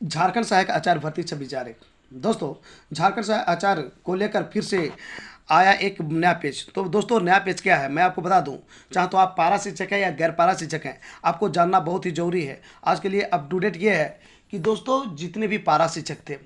झारखंड सहायक आचार्य भर्ती 26 जारी। दोस्तों, झारखंड सहायक आचार्य को लेकर फिर से आया एक नया पेज। तो दोस्तों, नया पेज क्या है मैं आपको बता दूं। चाहे तो आप पारा शिक्षक हैं या गैर पारा शिक्षक हैं, आपको जानना बहुत ही जरूरी है। आज के लिए अप टू डेट ये है कि दोस्तों, जितने भी पारा शिक्षक थे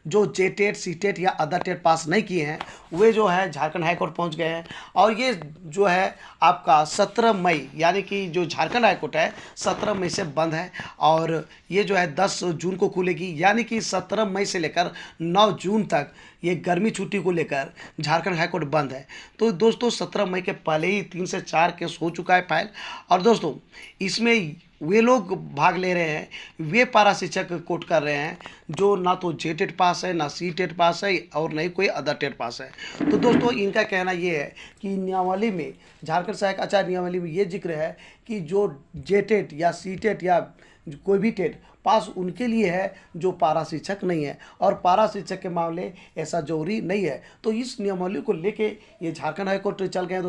जो जेटेट सीटेट या अदर टेट पास नहीं किए हैं, वे जो है झारखंड हाई कोर्ट पहुंच गए हैं। और ये जो है आपका 17 मई, यानी कि जो झारखंड हाई कोर्ट है 17 मई से बंद है। और ये जो है 10 जून को खुलेगी, यानी कि 17 मई से लेकर 9 जून तक ये गर्मी छुट्टी को लेकर झारखंड हाई कोर्ट बंद है। तो दोस्तों, 17 मई के पहले ही 3 से 4 केस हो चुका है फाइल। और दोस्तों, इसमें वे लोग भाग ले रहे हैं, वे पारा शिक्षक कोर्ट कर रहे हैं जो ना तो जेटेट पास है, ना सी टेट पास है, और नहीं कोई अदर टेट पास है। तो दोस्तों, इनका कहना ये है कि नियमावली में, झारखंड सहायक आचार्य नियमावली में ये जिक्र है कि जो जेटेट या सी टेट या कोई भी टेट पास उनके लिए है जो पारा शिक्षक नहीं है, और पारा शिक्षक के मामले ऐसा जरूरी नहीं है। तो इस नियमावली को लेके ये झारखंड हाईकोर्ट चल गए हैं।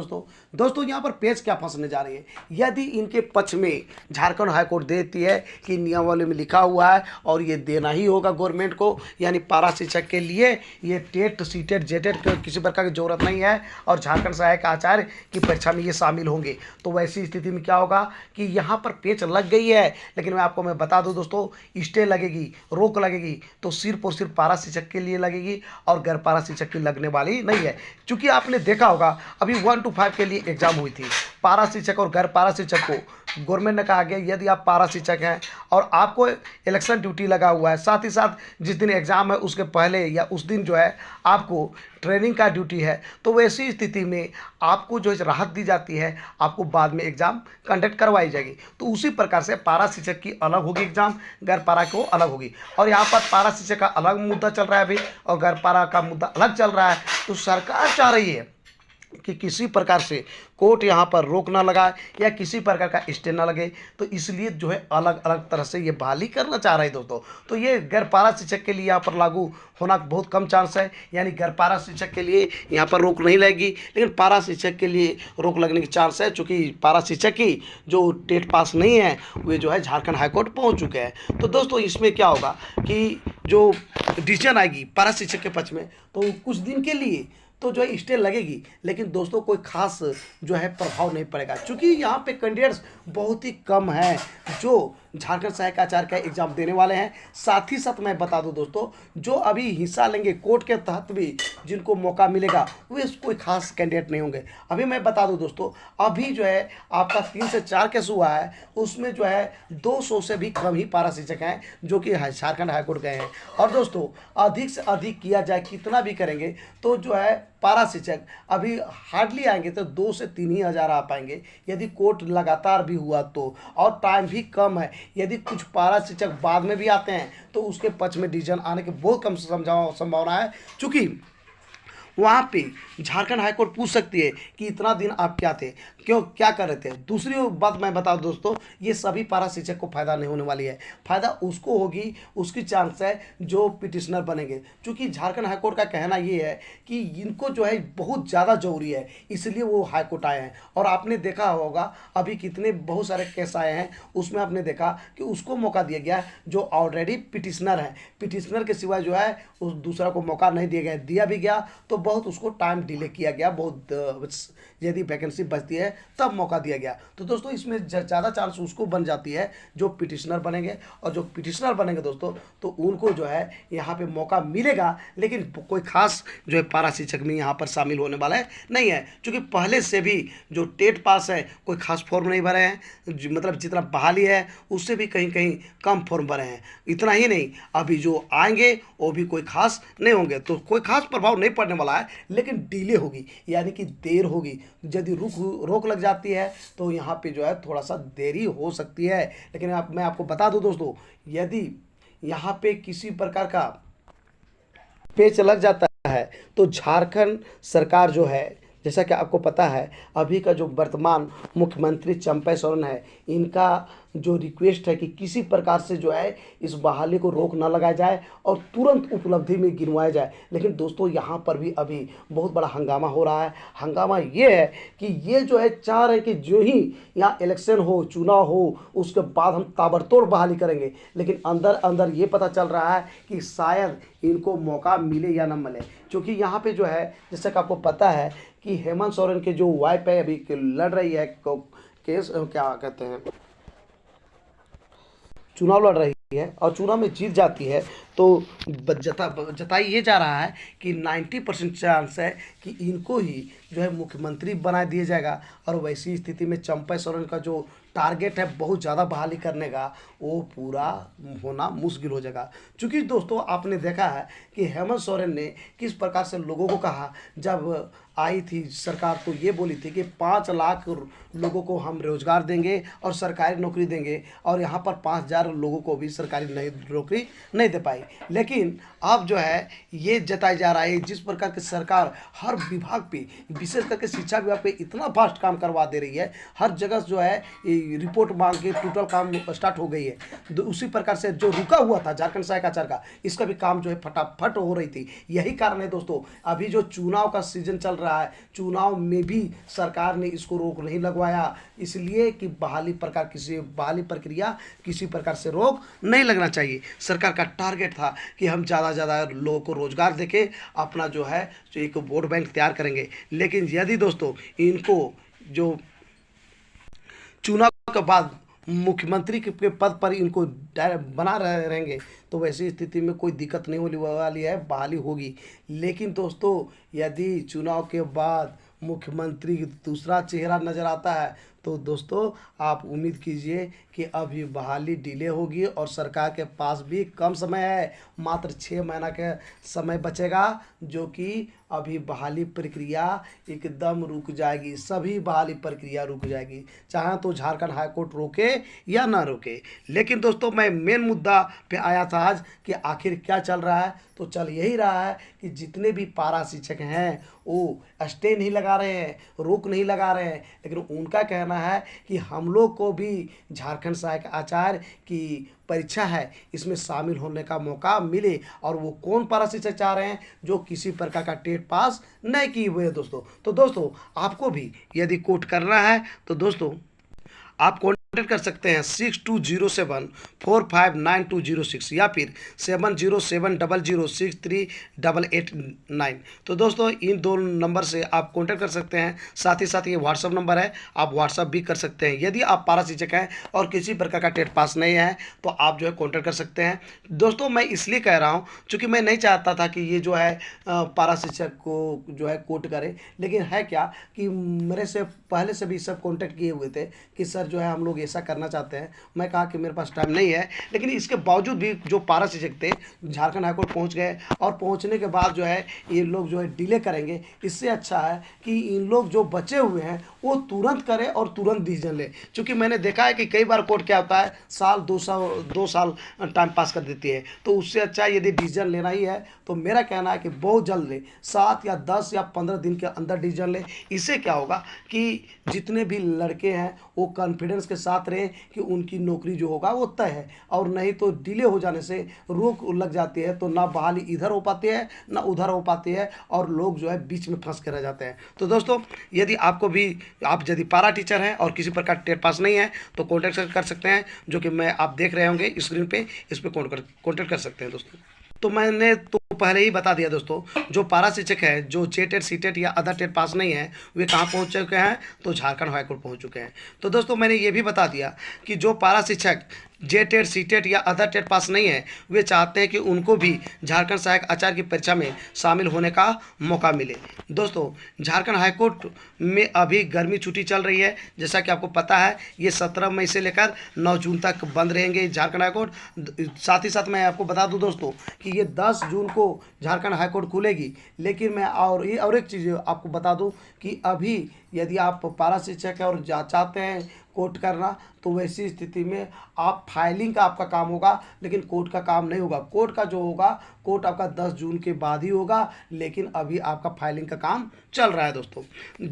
दोस्तों यहाँ पर पेच क्या फंसने जा रही है, यदि इनके पक्ष में झारखंड हाईकोर्ट देती है कि नियमावली में लिखा हुआ है और ये देना ही होगा गवर्नमेंट को, यानी पारा शिक्षक के लिए ये टेट सीटेट जेटेट किसी प्रकार की जरूरत नहीं है और झारखंड सहायक आचार्य की परीक्षा में ये शामिल होंगे, तो वैसी स्थिति में क्या होगा कि यहाँ पर पेच लग गई है। लेकिन मैं बता दूं दोस्तों, स्टे लगेगी, रोक लगेगी तो सिर्फ और सिर्फ पारा शिक्षक के लिए लगेगी और गैर पारा शिक्षक की लगने वाली नहीं है। क्योंकि आपने देखा होगा अभी 1 to 5 के लिए एग्जाम हुई थी, पारा शिक्षक और गैर पारा शिक्षक को गवर्नमेंट ने कहा गया यदि आप पारा शिक्षक हैं और आपको इलेक्शन ड्यूटी लगा हुआ है, साथ ही साथ जिस दिन एग्ज़ाम है उसके पहले या उस दिन जो है आपको ट्रेनिंग का ड्यूटी है, तो वैसी स्थिति में आपको जो है राहत दी जाती है, आपको बाद में एग्ज़ाम कंडक्ट करवाई जाएगी। तो उसी प्रकार से पारा शिक्षक की अलग होगी एग्ज़ाम, गैर पारा को अलग होगी। और यहाँ पर पारा शिक्षक का अलग मुद्दा चल रहा है अभी और गैर पारा का मुद्दा अलग चल रहा है। तो सरकार चाह रही है कि किसी प्रकार से कोर्ट यहाँ पर रोक ना लगाए या किसी प्रकार का स्टे ना लगे, तो इसलिए जो है अलग अलग तरह से ये बहाली करना चाह रहे हैं दोस्तों। तो ये गैर पारा शिक्षक के लिए यहाँ पर लागू होना बहुत कम चांस है, यानी गैर पारा शिक्षक के लिए यहाँ पर रोक नहीं लगेगी, लेकिन पारा शिक्षक के लिए रोक लगने की चांस है। चूँकि पारा शिक्षक की जो टेट पास नहीं है वे जो है झारखंड हाईकोर्ट पहुँच चुके हैं। तो दोस्तों, इसमें क्या होगा कि जो डिसीजन आएगी पारा शिक्षक के पक्ष में, तो कुछ दिन के लिए तो जो है स्टे लगेगी, लेकिन दोस्तों कोई खास जो है प्रभाव नहीं पड़ेगा, क्योंकि यहाँ पे कैंडिडेट्स बहुत ही कम हैं जो झारखंड सहायक आचार्य का एग्जाम देने वाले हैं। साथ ही साथ मैं बता दूं दोस्तों, जो अभी हिस्सा लेंगे कोर्ट के तहत भी जिनको मौका मिलेगा वे कोई खास कैंडिडेट नहीं होंगे। अभी मैं बता दूं दोस्तों, अभी जो है आपका 3 से 4 केस हुआ है, उसमें जो है 200 से भी कम ही पारा शिक्षक हैं जो कि झारखंड हाईकोर्ट गए हैं। और दोस्तों, अधिक से अधिक किया जाए, कितना भी करेंगे तो जो है पारा शिक्षक अभी हार्डली आएंगे तो 2 से 3 ही हज़ार आ पाएंगे, यदि कोर्ट लगातार भी हुआ तो। और टाइम भी कम है, यदि कुछ पारा शिक्षक बाद में भी आते हैं तो उसके पक्ष में डिसीजन आने की बहुत कम संभावना है। चूँकि वहाँ पे झारखंड हाईकोर्ट पूछ सकती है कि इतना दिन आप क्या थे, क्यों क्या कर रहे थे। दूसरी बात मैं बताऊं दोस्तों, ये सभी पारा शिक्षक को फायदा नहीं होने वाली है, फायदा उसको होगी, उसकी चांस है जो पिटिशनर बनेंगे। क्योंकि झारखंड हाईकोर्ट का कहना ये है कि इनको जो है बहुत ज़्यादा जरूरी है, इसलिए वो हाईकोर्ट आए हैं। और आपने देखा होगा अभी कितने बहुत सारे केस आए हैं, उसमें आपने देखा कि उसको मौका दिया गया जो ऑलरेडी पिटिशनर है, पिटिशनर के सिवाय जो है उस दूसरा को मौका नहीं दिया गया, दिया भी गया तो बहुत उसको टाइम डिले किया गया, बहुत यदि वैकेंसी बचती है तब मौका दिया गया। तो दोस्तों, इसमें ज़्यादा चांस उसको बन जाती है जो पिटिशनर बनेंगे, और जो पिटिशनर बनेंगे दोस्तों तो उनको जो है यहाँ पे मौका मिलेगा, लेकिन कोई खास जो है पारा शिक्षक में यहाँ पर शामिल होने वाला है नहीं है। क्योंकि पहले से भी जो टेट पास है कोई खास फॉर्म नहीं भरे हैं, मतलब जितना बहाली है उससे भी कहीं कहीं कम फॉर्म भरे हैं। इतना ही नहीं, अभी जो आएंगे वो भी कोई खास नहीं होंगे, तो कोई खास प्रभाव नहीं पड़ने वाला है, लेकिन डिले होगी, यानी कि देर होगी। यदि रोक लग जाती है तो यहाँ पे जो है थोड़ा सा देरी हो सकती है। लेकिन मैं आपको बता दूं दोस्तों, यदि यहाँ पे किसी प्रकार का पेच लग जाता है तो झारखंड सरकार जो है, जैसा कि आपको पता है अभी का जो वर्तमान मुख्यमंत्री चंपई सोरेन है, इनका जो रिक्वेस्ट है कि किसी प्रकार से जो है इस बहाली को रोक ना लगाया जाए और तुरंत उपलब्धि में गिनवाया जाए। लेकिन दोस्तों यहाँ पर भी अभी बहुत बड़ा हंगामा हो रहा है। हंगामा ये है कि ये जो है चाह रहे कि जो ही यहाँ इलेक्शन हो, चुनाव हो, उसके बाद हम ताबड़तोड़ बहाली करेंगे। लेकिन अंदर अंदर ये पता चल रहा है कि शायद इनको मौका मिले या ना मिले, क्योंकि यहाँ पे जो है जैसे कि आपको पता है कि हेमंत सोरेन के जो वाइफ है अभी लड़ रही है केस, क्या कहते हैं, चुनाव लड़ रही है और चुनाव में जीत जाती है, तो जताई ये जा रहा है कि 90% चांस है कि इनको ही जो है मुख्यमंत्री बना दिया जाएगा। और वैसी स्थिति में चंपा सोरेन का जो टारगेट है बहुत ज़्यादा बहाली करने का, वो पूरा होना मुश्किल हो जाएगा। क्योंकि दोस्तों आपने देखा है कि हेमंत सोरेन ने किस प्रकार से लोगों को कहा, जब आई थी सरकार तो ये बोली थी कि 5 लाख लोगों को हम रोजगार देंगे और सरकारी नौकरी देंगे, और यहाँ पर 5,000 लोगों को भी सरकारी नौकरी नहीं दे पाई। लेकिन अब जो है ये जताया जा रहा है जिस प्रकार की सरकार हर विभाग पे, विशेष करके शिक्षा विभाग पे इतना फास्ट काम करवा दे रही है, हर जगह जो है रिपोर्ट मांग के टोटल काम स्टार्ट हो गई है। उसी प्रकार से जो रुका हुआ था झारखंड सहायक आचार का, इसका भी काम जो है फटाफट हो रही थी। यही कारण है दोस्तों अभी जो चुनाव का सीजन चल रहा है, चुनाव में भी सरकार ने इसको रोक नहीं लगवाया, इसलिए कि बहाली प्रक्रिया किसी प्रकार से रोक नहीं लगना चाहिए। सरकार का टारगेट था कि हम ज़्यादा लोगों को रोजगार देके अपना जो है जो एक वोट बैंक तैयार करेंगे। लेकिन यदि दोस्तों इनको जो चुनाव के बाद मुख्यमंत्री के पद पर इनको बना रहेंगे तो वैसी स्थिति में कोई दिक्कत नहीं होने वाली है, बहाली होगी। लेकिन दोस्तों यदि चुनाव के बाद मुख्यमंत्री दूसरा चेहरा नज़र आता है तो दोस्तों आप उम्मीद कीजिए कि अभी बहाली डिले होगी और सरकार के पास भी कम समय है, मात्र 6 महीना के समय बचेगा, जो कि अभी बहाली प्रक्रिया एकदम रुक जाएगी। सभी बहाली प्रक्रिया रुक जाएगी, चाहे तो झारखंड हाईकोर्ट रोके या ना रोके। लेकिन दोस्तों मैं मेन मुद्दा पे आया था आज कि आखिर क्या चल रहा है, तो चल यही रहा है कि जितने भी पारा शिक्षक हैं वो स्टे नहीं लगा रहे हैं, रोक नहीं लगा रहे हैं, लेकिन उनका कहना है कि हम लोग को भी झारखंड सहायक आचार्य की परीक्षा है इसमें शामिल होने का मौका मिले। और वो कौन पारा शिक्षक चाह रहे हैं जो किसी प्रकार का टेट पास नहीं किए हुए हैं दोस्तों। तो दोस्तों आपको भी यदि कोट करना है तो दोस्तों आप कॉन्टेक्ट कर सकते हैं 6207459206 या फिर 7070063889। तो दोस्तों इन दो नंबर से आप कॉन्टेक्ट कर सकते हैं। साथ ही साथ ये व्हाट्सअप नंबर है, आप व्हाट्सअप भी कर सकते हैं। यदि आप पारा शिक्षक हैं और किसी प्रकार का टेट पास नहीं है तो आप जो है कॉन्टेक्ट कर सकते हैं। दोस्तों मैं इसलिए कह रहा हूँ क्योंकि मैं नहीं चाहता था कि ये जो है पारा शिक्षक को जो है कोट करे, लेकिन है क्या कि मेरे से पहले से भी सब कॉन्टेक्ट किए हुए थे कि सर जो है हम लोग ऐसा करना चाहते हैं। मैं कहा कि मेरे पास टाइम नहीं है, लेकिन इसके बावजूद भी जो पारा शिक्षक थे झारखंड हाईकोर्ट पहुंच गए और पहुंचने के बाद जो है ये लोग जो है डिले करेंगे। इससे अच्छा है कि इन लोग जो बचे हुए हैं वो तुरंत करें और तुरंत डिसीजन ले। क्योंकि मैंने देखा है कि कई बार कोर्ट क्या होता है साल 2 साल टाइम पास कर देती है, तो उससे अच्छा यदि डिसीजन लेना ही है तो मेरा कहना है कि बहुत जल्द ले, 7 या 10 या 15 दिन के अंदर डिसीजन ले। इससे क्या होगा कि जितने भी लड़के हैं वो कॉन्फिडेंस के साथ रहे कि उनकी नौकरी जो होगा वो तय है, और नहीं तो डिले हो जाने से रोक लग जाती है तो ना बहाली इधर हो पाती है ना उधर हो पाती है और लोग जो है बीच में फंस के रह जाते हैं। तो दोस्तों यदि आपको भी आप यदि पारा टीचर हैं और किसी प्रकार टेट पास नहीं है तो कॉन्टैक्ट कर सकते हैं, जो कि मैं आप देख रहे होंगे स्क्रीन पे, इस पर कॉन्टैक्ट कर सकते हैं दोस्तों। तो मैंने तो पहले ही बता दिया दोस्तों, जो पारा शिक्षक है जो जेटेट सीटेट या अदर टेट पास नहीं है वे कहाँ पहुँच चुके हैं, तो झारखंड हाईकोर्ट पहुँच चुके हैं। तो दोस्तों मैंने ये भी बता दिया कि जो पारा शिक्षक जेटेट सीटेट या अदर टेट पास नहीं है वे चाहते हैं कि उनको भी झारखंड सहायक आचार्य की परीक्षा में शामिल होने का मौका मिले। दोस्तों झारखंड हाईकोर्ट में अभी गर्मी छुट्टी चल रही है, जैसा कि आपको पता है ये 17 मई से लेकर 9 जून तक बंद रहेंगे झारखंड हाईकोर्ट। साथ ही साथ मैं आपको बता दूं दोस्तों कि ये 10 जून को झारखंड हाईकोर्ट खुलेगी। लेकिन मैं और एक चीज़ आपको बता दूं कि अभी यदि आप पारा शिक्षक है और चाहते हैं कोर्ट करना तो वैसी स्थिति में आप फाइलिंग का आपका काम होगा, लेकिन कोर्ट का काम नहीं होगा। कोर्ट का जो होगा कोर्ट आपका 10 जून के बाद ही होगा, लेकिन अभी आपका फाइलिंग का काम चल रहा है। दोस्तों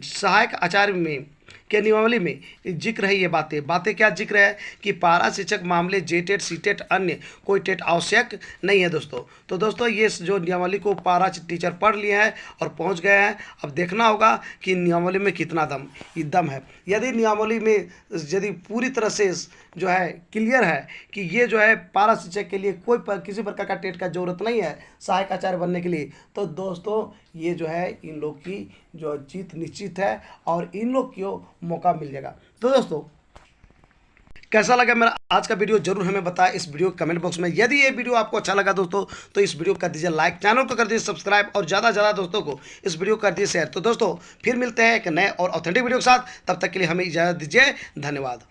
सहायक आचार्य में के नियमावली में जिक्र है। ये बातें क्या जिक्र है कि पारा शिक्षक मामले जेटेट सीटेट अन्य कोई टेट आवश्यक नहीं है दोस्तों। तो दोस्तों ये जो नियमावली को पारा टीचर पढ़ लिए हैं और पहुंच गए हैं। अब देखना होगा कि नियमावली में कितना दम है। यदि नियमावली में यदि पूरी तरह से जो है क्लियर है कि ये जो है पारा शिक्षक के लिए किसी प्रकार का टेट का जरूरत नहीं है सहायक आचार्य बनने के लिए, तो दोस्तों ये जो है इन लोग की जो जीत निश्चित है और इन लोग को मौका मिल जाएगा। तो दोस्तों कैसा लगा मेरा आज का वीडियो जरूर हमें बताएं इस वीडियो कमेंट बॉक्स में। यदि ये वीडियो आपको अच्छा लगा दोस्तों तो इस वीडियो को कर दीजिए लाइक, चैनल को कर दीजिए सब्सक्राइब और ज़्यादा से ज़्यादा दोस्तों को इस वीडियो को कर दीजिए शेयर। तो दोस्तों फिर मिलते हैं एक नए और ऑथेंटिक वीडियो के साथ, तब तक के लिए हमें इजाज़त दीजिए। धन्यवाद।